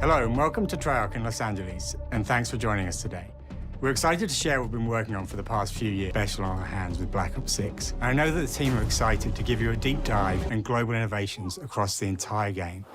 Hello and welcome to Treyarch in Los Angeles, and thanks for joining us today. We're excited to share what we've been working on for the past few years, special on our hands with Black Ops 6. And I know that the team are excited to give you a deep dive and global innovations across the entire game.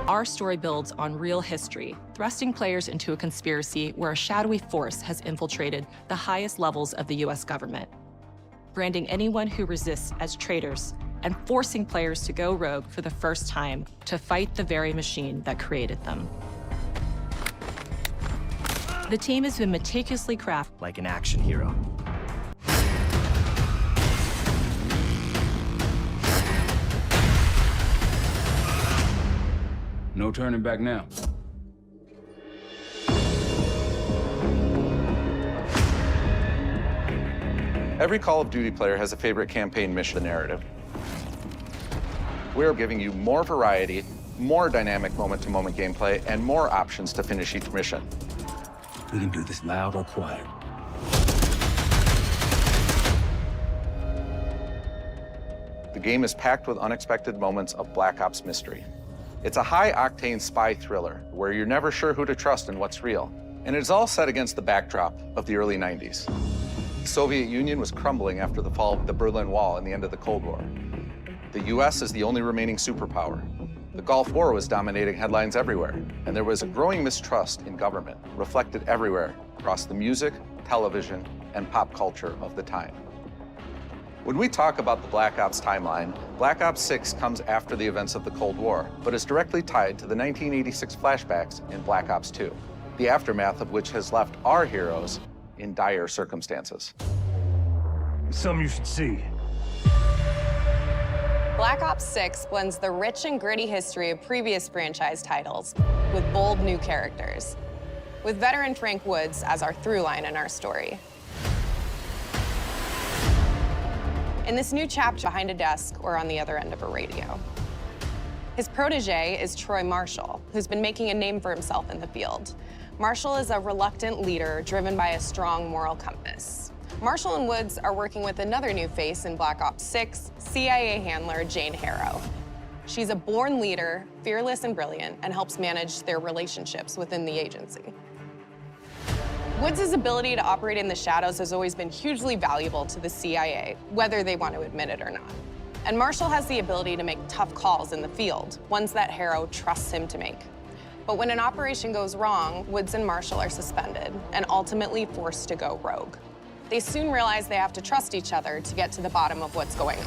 Our story builds on real history, thrusting players into a conspiracy where a shadowy force has infiltrated the highest levels of the US government, branding anyone who resists as traitors and forcing players to go rogue for the first time to fight the very machine that created them. The team has been meticulously crafted like an action hero. No turning back now. Every Call of Duty player has a favorite campaign mission narrative. We're giving you more variety, more dynamic moment-to-moment gameplay, and more options to finish each mission. We can do this loud or quiet. The game is packed with unexpected moments of Black Ops mystery. It's a high-octane spy thriller where you're never sure who to trust and what's real. And it's all set against the backdrop of the early 90s. The Soviet Union was crumbling after the fall of the Berlin Wall and the end of the Cold War. The US is the only remaining superpower. The Gulf War was dominating headlines everywhere, and there was a growing mistrust in government, reflected everywhere across the music, television, and pop culture of the time. When we talk about the Black Ops timeline, Black Ops 6 comes after the events of the Cold War, but is directly tied to the 1986 flashbacks in Black Ops 2, the aftermath of which has left our heroes in dire circumstances. Something you should see. Black Ops 6 blends the rich and gritty history of previous franchise titles with bold new characters, with veteran Frank Woods as our through line in our story. In this new chapter, behind a desk or on the other end of a radio. His protege is Troy Marshall, who's been making a name for himself in the field. Marshall is a reluctant leader driven by a strong moral compass. Marshall and Woods are working with another new face in Black Ops 6, CIA handler Jane Harrow. She's a born leader, fearless and brilliant, and helps manage their relationships within the agency. Woods' ability to operate in the shadows has always been hugely valuable to the CIA, whether they want to admit it or not. And Marshall has the ability to make tough calls in the field, ones that Harrow trusts him to make. But when an operation goes wrong, Woods and Marshall are suspended and ultimately forced to go rogue. They soon realize they have to trust each other to get to the bottom of what's going on.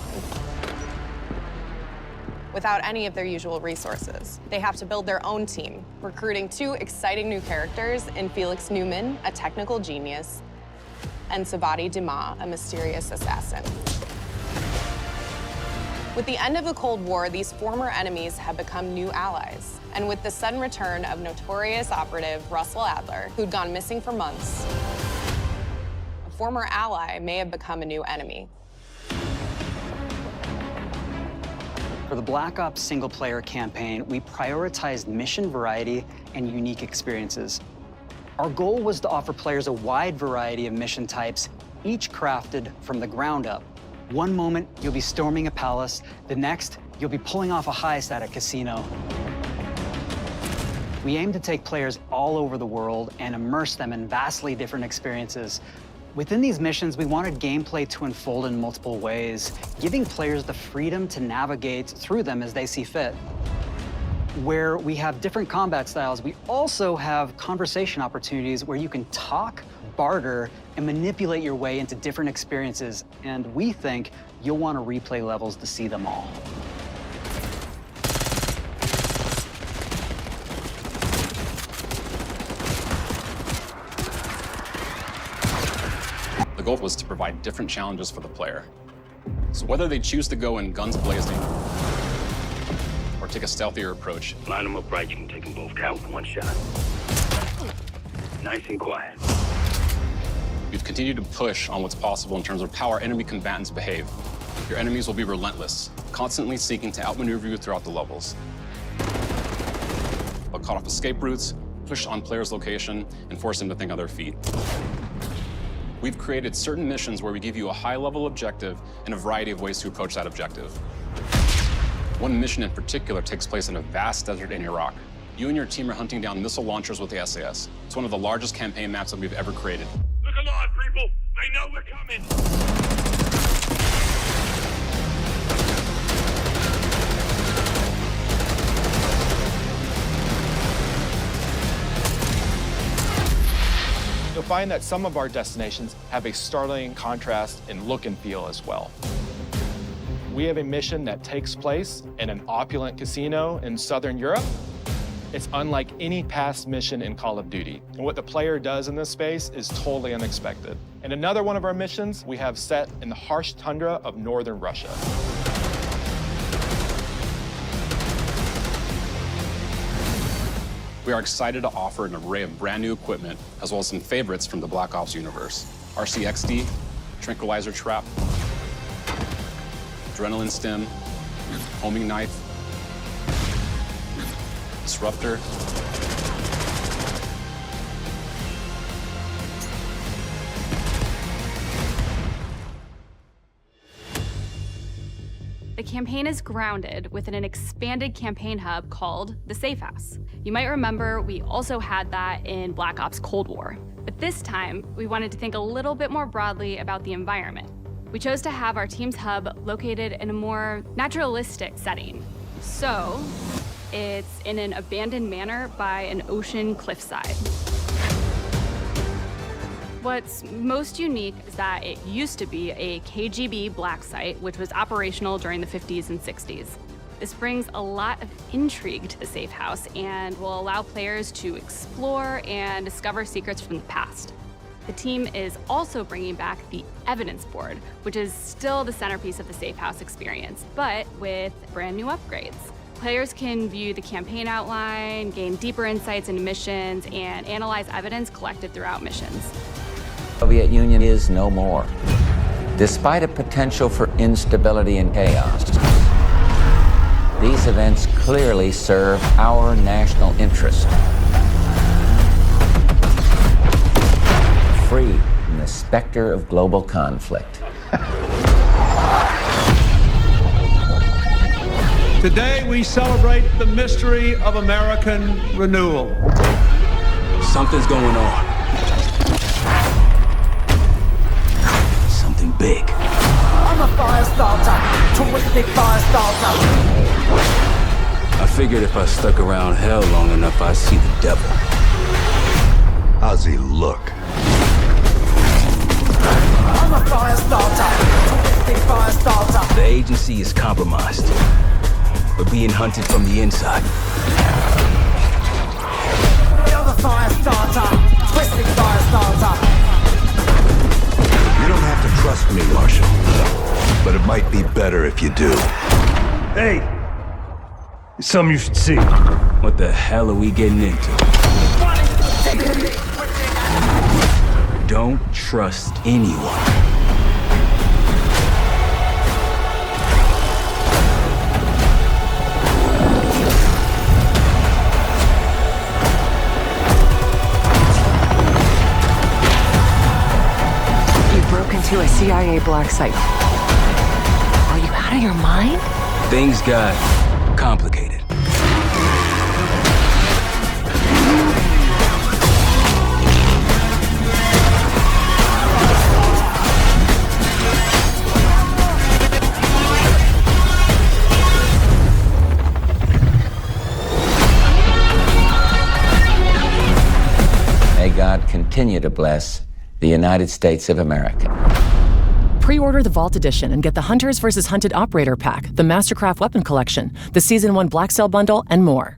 Without any of their usual resources, they have to build their own team, recruiting two exciting new characters in Felix Newman, a technical genius, and Savati Dima, a mysterious assassin. With the end of the Cold War, these former enemies have become new allies. And with the sudden return of notorious operative Russell Adler, who'd gone missing for months, a former ally may have become a new enemy. For the Black Ops single-player campaign, we prioritized mission variety and unique experiences. Our goal was to offer players a wide variety of mission types, each crafted from the ground up. One moment, you'll be storming a palace. The next, you'll be pulling off a heist at a casino. We aim to take players all over the world and immerse them in vastly different experiences. Within these missions, we wanted gameplay to unfold in multiple ways, giving players the freedom to navigate through them as they see fit. Where we have different combat styles, we also have conversation opportunities where you can talk, barter, and manipulate your way into different experiences. And we think you'll want to replay levels to see them all. The goal was to provide different challenges for the player. So whether they choose to go in guns blazing or take a stealthier approach. Line them up right, you can take them both out with one shot. Nice and quiet. We've continued to push on what's possible in terms of how our enemy combatants behave. Your enemies will be relentless, constantly seeking to outmaneuver you throughout the levels. They'll cut off escape routes, push on players' location, and force them to think on their feet. we've created certain missions where we give you a high-level objective and a variety of ways to approach that objective. One mission in particular takes place in a vast desert in Iraq. You and your team are hunting down missile launchers with the SAS. It's one of the largest campaign maps that we've ever created. Look alive, people! They know we're coming! You'll find that some of our destinations have a startling contrast in look and feel as well. We have a mission that takes place in an opulent casino in Southern Europe. It's unlike any past mission in Call of Duty. And what the player does in this space is totally unexpected. And another one of our missions we have set in the harsh tundra of northern Russia. We are excited to offer an array of brand new equipment, as well as some favorites from the Black Ops universe. RCXD, Tranquilizer Trap, Adrenaline Stem, Homing Knife, Disruptor, The campaign is grounded within an expanded campaign hub called the Safe House. You might remember we also had that in Black Ops Cold War. But this time, we wanted to think a little bit more broadly about the environment. We chose to have our team's hub located in a more naturalistic setting. So, it's in an abandoned manor by an ocean cliffside. What's most unique is that it used to be a KGB black site, which was operational during the 50s and 60s. This brings a lot of intrigue to the Safe House and will allow players to explore and discover secrets from the past. The team is also bringing back the evidence board, which is still the centerpiece of the Safe House experience, but with brand new upgrades. Players can view the campaign outline, gain deeper insights into missions, and analyze evidence collected throughout missions. The Soviet Union is no more, despite a potential for instability and chaos. These events clearly serve our national interest. Free from the specter of global conflict. Today we celebrate the mystery of American renewal. Something's going on. Something big. I'm a fire starter, terrific fire starter. I figured if I stuck around hell long enough, I'd see the devil. How's he look? I'm a fire starter, terrific fire starter. The agency is compromised. We're being hunted from the inside. You're the fire starter, twisted fire starter. You don't have to trust me, Marshal. But it might be better if you do. Hey! It's something you should see. What the hell are we getting into? Don't trust anyone. To a CIA black site. Are you out of your mind? Things got complicated. May God continue to bless the United States of America. Pre-order the Vault Edition and get the Hunters vs. Hunted Operator Pack, the Mastercraft Weapon Collection, the Season 1 Black Cell Bundle, and more.